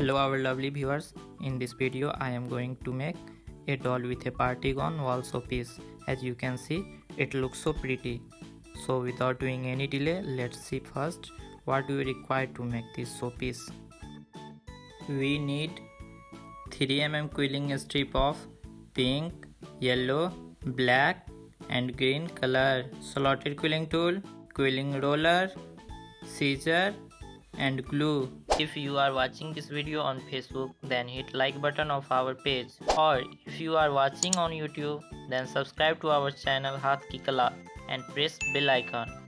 Hello our lovely viewers, in this video I am going to make a doll with a partigon wall showpiece. As you can see, it looks so pretty. So without doing any delay, let's see first what we require to make this showpiece. We need 3 mm quilling strip of pink, yellow, black and green color, slotted quilling tool, quilling roller, scissor and glue. If you are watching this video on Facebook, then hit like button of our page, or if you are watching on YouTube, then subscribe to our channel Haath Ki Kala and press bell icon.